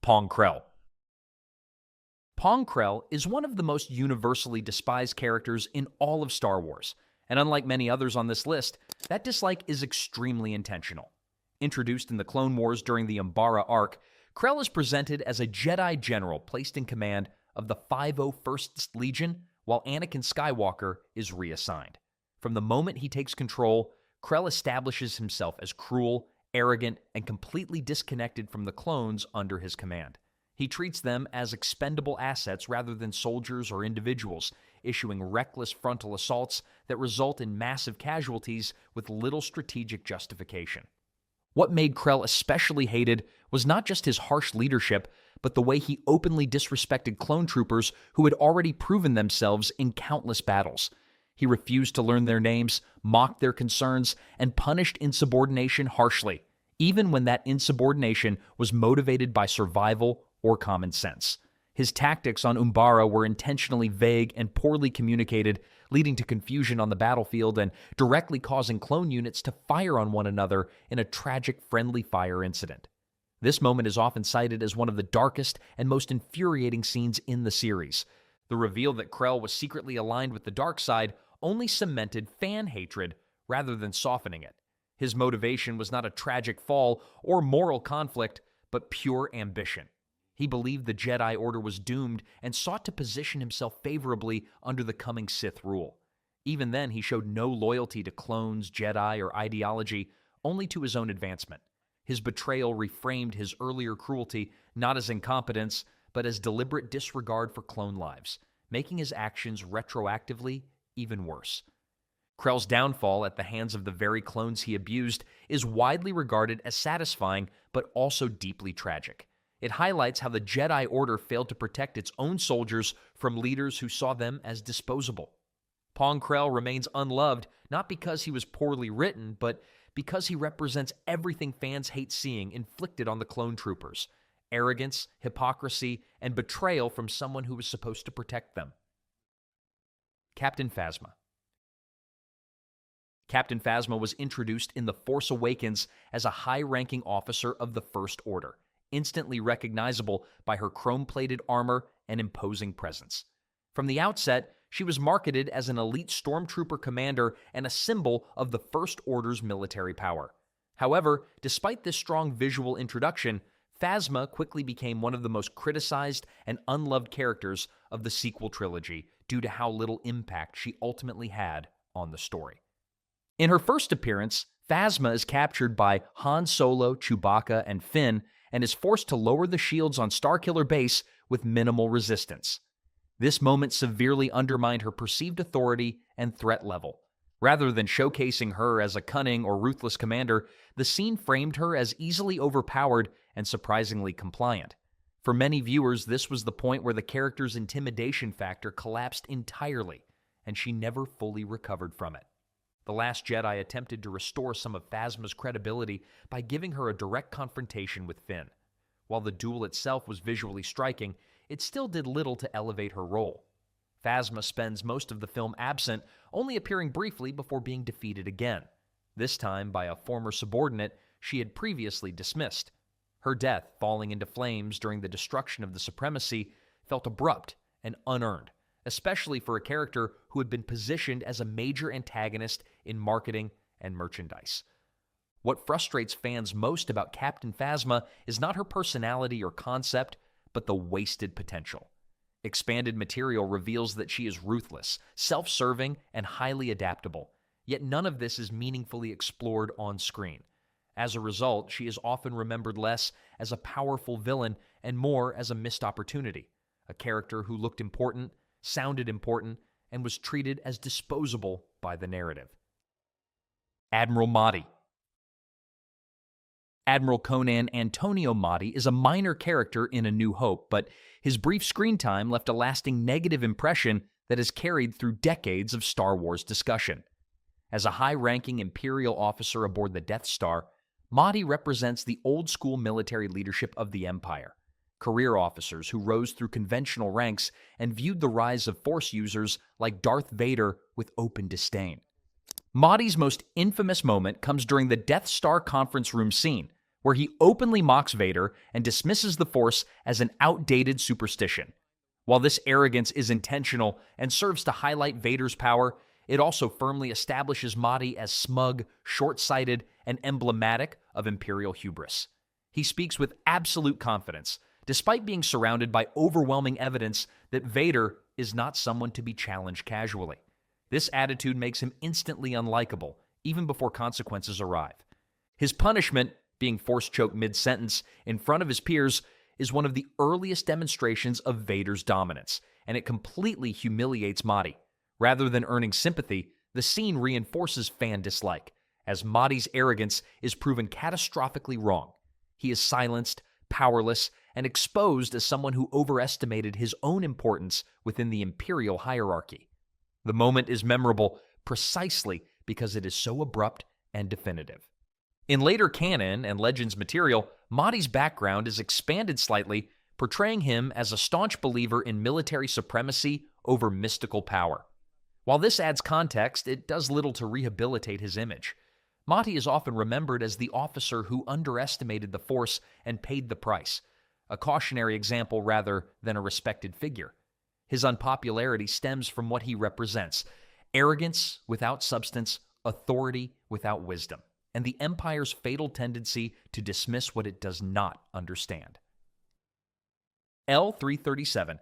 Pong Krell. Pong Krell is one of the most universally despised characters in all of Star Wars, and unlike many others on this list, that dislike is extremely intentional. Introduced in the Clone Wars during the Umbara arc, Krell is presented as a Jedi general placed in command of the 501st Legion, while Anakin Skywalker is reassigned. From the moment he takes control, Krell establishes himself as cruel, arrogant, and completely disconnected from the clones under his command. He treats them as expendable assets rather than soldiers or individuals, issuing reckless frontal assaults that result in massive casualties with little strategic justification. What made Krell especially hated was not just his harsh leadership, but the way he openly disrespected clone troopers who had already proven themselves in countless battles. He refused to learn their names, mocked their concerns, and punished insubordination harshly, even when that insubordination was motivated by survival or common sense. His tactics on Umbara were intentionally vague and poorly communicated, leading to confusion on the battlefield and directly causing clone units to fire on one another in a tragic friendly fire incident. This moment is often cited as one of the darkest and most infuriating scenes in the series. The reveal that Krell was secretly aligned with the dark side only cemented fan hatred rather than softening it. His motivation was not a tragic fall or moral conflict, but pure ambition. He believed the Jedi Order was doomed and sought to position himself favorably under the coming Sith rule. Even then, he showed no loyalty to clones, Jedi, or ideology, only to his own advancement. His betrayal reframed his earlier cruelty not as incompetence, but as deliberate disregard for clone lives, making his actions retroactively even worse. Krell's downfall at the hands of the very clones he abused is widely regarded as satisfying, but also deeply tragic. It highlights how the Jedi Order failed to protect its own soldiers from leaders who saw them as disposable. Pong Krell remains unloved not because he was poorly written, but because he represents everything fans hate seeing inflicted on the clone troopers: arrogance, hypocrisy, and betrayal from someone who was supposed to protect them. Captain Phasma. Captain Phasma was introduced in The Force Awakens as a high-ranking officer of the First Order, instantly recognizable by her chrome-plated armor and imposing presence. From the outset, she was marketed as an elite stormtrooper commander and a symbol of the First Order's military power. However, despite this strong visual introduction, Phasma quickly became one of the most criticized and unloved characters of the sequel trilogy due to how little impact she ultimately had on the story. In her first appearance, Phasma is captured by Han Solo, Chewbacca, and Finn, and is forced to lower the shields on Starkiller Base with minimal resistance. This moment severely undermined her perceived authority and threat level. Rather than showcasing her as a cunning or ruthless commander, the scene framed her as easily overpowered and surprisingly compliant. For many viewers, this was the point where the character's intimidation factor collapsed entirely, and she never fully recovered from it. The Last Jedi attempted to restore some of Phasma's credibility by giving her a direct confrontation with Finn. While the duel itself was visually striking, it still did little to elevate her role. Phasma spends most of the film absent, only appearing briefly before being defeated again, this time by a former subordinate she had previously dismissed. Her death, falling into flames during the destruction of the Supremacy, felt abrupt and unearned, especially for a character who had been positioned as a major antagonist in marketing and merchandise. What frustrates fans most about Captain Phasma is not her personality or concept, but the wasted potential. Expanded material reveals that she is ruthless, self-serving, and highly adaptable, yet none of this is meaningfully explored on screen. As a result, she is often remembered less as a powerful villain and more as a missed opportunity, a character who looked important, sounded important, and was treated as disposable by the narrative. Admiral Motti. Admiral Conan Antonio Motti is a minor character in A New Hope, but his brief screen time left a lasting negative impression that has carried through decades of Star Wars discussion. As a high-ranking Imperial officer aboard the Death Star, Motti represents the old-school military leadership of the Empire. Career officers who rose through conventional ranks and viewed the rise of Force users like Darth Vader with open disdain. Motti's most infamous moment comes during the Death Star conference room scene, where he openly mocks Vader and dismisses the Force as an outdated superstition. While this arrogance is intentional and serves to highlight Vader's power, it also firmly establishes Motti as smug, short-sighted, and emblematic of Imperial hubris. He speaks with absolute confidence, despite being surrounded by overwhelming evidence that Vader is not someone to be challenged casually. This attitude makes him instantly unlikable, even before consequences arrive. His punishment, being force-choked mid-sentence in front of his peers, is one of the earliest demonstrations of Vader's dominance, and it completely humiliates Motti. Rather than earning sympathy, the scene reinforces fan dislike, as Motti's arrogance is proven catastrophically wrong. He is silenced, powerless, and exposed as someone who overestimated his own importance within the Imperial hierarchy. The moment is memorable precisely because it is so abrupt and definitive. In later canon and Legends material, Motti's background is expanded slightly, portraying him as a staunch believer in military supremacy over mystical power. While this adds context, it does little to rehabilitate his image. Motti is often remembered as the officer who underestimated the Force and paid the price, a cautionary example rather than a respected figure. His unpopularity stems from what he represents: arrogance without substance, authority without wisdom, and the Empire's fatal tendency to dismiss what it does not understand. L-337.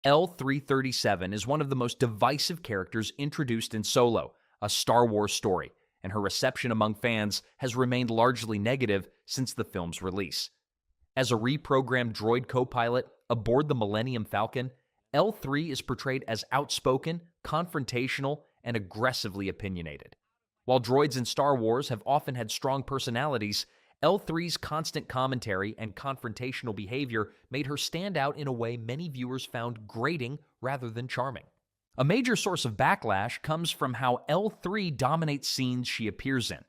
L-337 is one of the most divisive characters introduced in Solo, a Star Wars story, and her reception among fans has remained largely negative since the film's release. As a reprogrammed droid co-pilot aboard the Millennium Falcon, L3 is portrayed as outspoken, confrontational, and aggressively opinionated. While droids in Star Wars have often had strong personalities, L3's constant commentary and confrontational behavior made her stand out in a way many viewers found grating rather than charming. A major source of backlash comes from how L3 dominates scenes she appears in.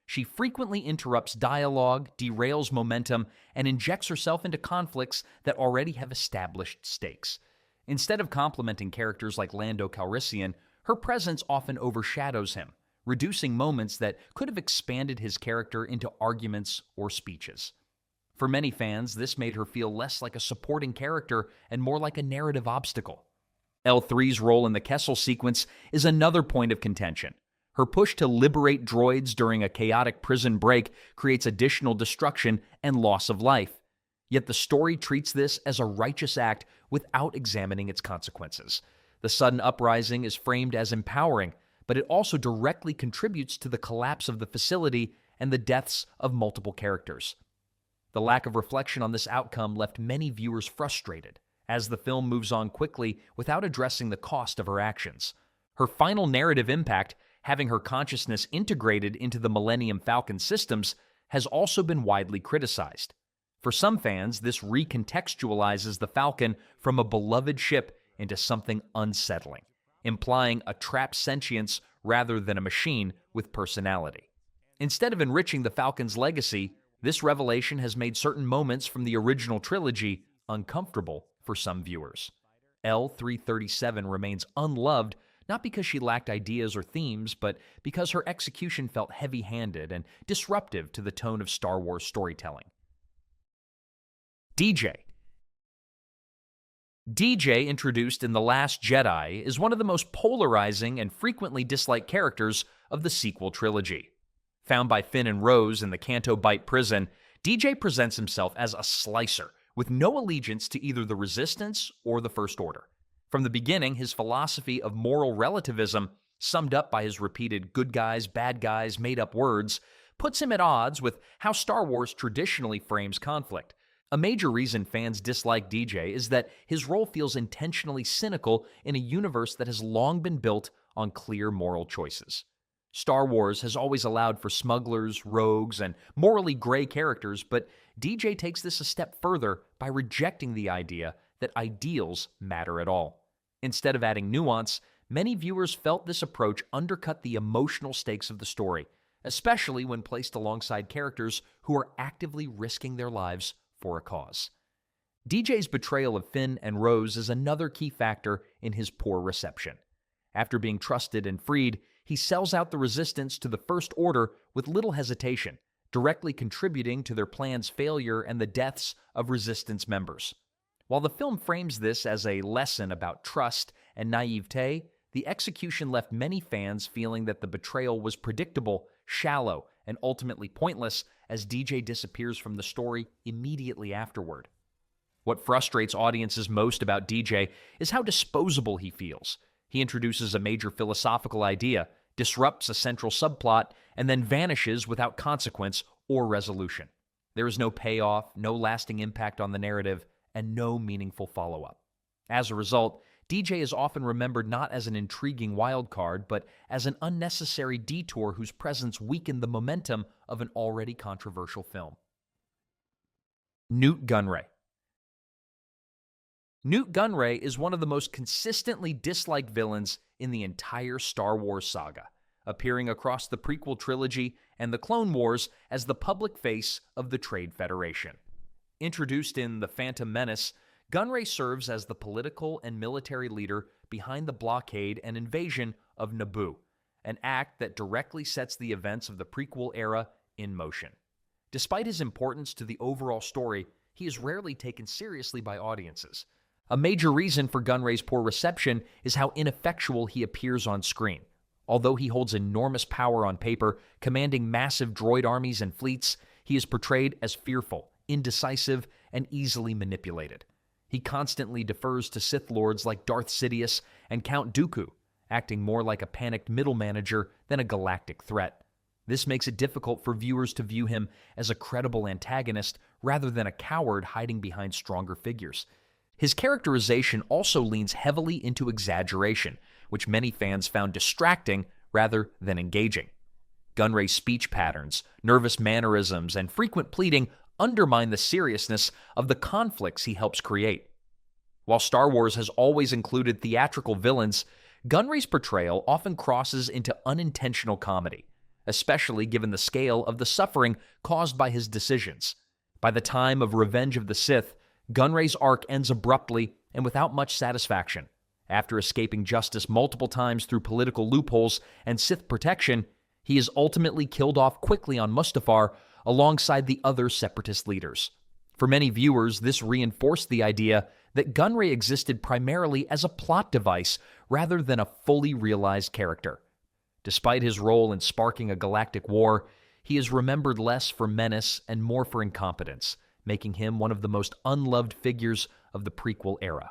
She frequently interrupts dialogue, derails momentum, and injects herself into conflicts that already have established stakes. Instead of complimenting characters like Lando Calrissian, her presence often overshadows him, reducing moments that could have expanded his character into arguments or speeches. For many fans, this made her feel less like a supporting character and more like a narrative obstacle. L3's role in the Kessel sequence is another point of contention. Her push to liberate droids during a chaotic prison break creates additional destruction and loss of life. Yet the story treats this as a righteous act without examining its consequences. The sudden uprising is framed as empowering, but it also directly contributes to the collapse of the facility and the deaths of multiple characters. The lack of reflection on this outcome left many viewers frustrated, as the film moves on quickly without addressing the cost of her actions. Her final narrative impact, having her consciousness integrated into the Millennium Falcon systems, has also been widely criticized. For some fans, this recontextualizes the Falcon from a beloved ship into something unsettling, implying a trapped sentience rather than a machine with personality. Instead of enriching the Falcon's legacy, this revelation has made certain moments from the original trilogy uncomfortable for some viewers. L-337 remains unloved not because she lacked ideas or themes, but because her execution felt heavy-handed and disruptive to the tone of Star Wars storytelling. DJ. DJ, introduced in The Last Jedi, is one of the most polarizing and frequently disliked characters of the sequel trilogy. Found by Finn and Rose in the Canto Bight prison, DJ presents himself as a slicer, with no allegiance to either the Resistance or the First Order. From the beginning, his philosophy of moral relativism, summed up by his repeated good guys, bad guys, made-up words, puts him at odds with how Star Wars traditionally frames conflict. A major reason fans dislike DJ is that his role feels intentionally cynical in a universe that has long been built on clear moral choices. Star Wars has always allowed for smugglers, rogues, and morally gray characters, but DJ takes this a step further by rejecting the idea that ideals matter at all. Instead of adding nuance, many viewers felt this approach undercut the emotional stakes of the story, especially when placed alongside characters who are actively risking their lives for a cause. DJ's betrayal of Finn and Rose is another key factor in his poor reception. After being trusted and freed, he sells out the Resistance to the First Order with little hesitation, directly contributing to their plan's failure and the deaths of Resistance members. While the film frames this as a lesson about trust and naivete, the execution left many fans feeling that the betrayal was predictable, shallow, and ultimately pointless as DJ disappears from the story immediately afterward. What frustrates audiences most about DJ is how disposable he feels. He introduces a major philosophical idea, disrupts a central subplot, and then vanishes without consequence or resolution. There is no payoff, no lasting impact on the narrative, and no meaningful follow-up. As a result, DJ is often remembered not as an intriguing wild card, but as an unnecessary detour whose presence weakened the momentum of an already controversial film. Nute Gunray. Nute Gunray is one of the most consistently disliked villains in the entire Star Wars saga, appearing across the prequel trilogy and the Clone Wars as the public face of the Trade Federation. Introduced in The Phantom Menace, Gunray serves as the political and military leader behind the blockade and invasion of Naboo, an act that directly sets the events of the prequel era in motion. Despite his importance to the overall story, he is rarely taken seriously by audiences. A major reason for Gunray's poor reception is how ineffectual he appears on screen. Although he holds enormous power on paper, commanding massive droid armies and fleets, he is portrayed as fearful, indecisive, and easily manipulated. He constantly defers to Sith Lords like Darth Sidious and Count Dooku, acting more like a panicked middle manager than a galactic threat. This makes it difficult for viewers to view him as a credible antagonist rather than a coward hiding behind stronger figures. His characterization also leans heavily into exaggeration, which many fans found distracting rather than engaging. Gunray's speech patterns, nervous mannerisms, and frequent pleading undermine the seriousness of the conflicts he helps create. While Star Wars has always included theatrical villains, Gunray's portrayal often crosses into unintentional comedy, especially given the scale of the suffering caused by his decisions. By the time of Revenge of the Sith, Gunray's arc ends abruptly and without much satisfaction. After escaping justice multiple times through political loopholes and Sith protection, he is ultimately killed off quickly on Mustafar alongside the other separatist leaders. For many viewers, this reinforced the idea that Gunray existed primarily as a plot device rather than a fully realized character. Despite his role in sparking a galactic war, he is remembered less for menace and more for incompetence, making him one of the most unloved figures of the prequel era.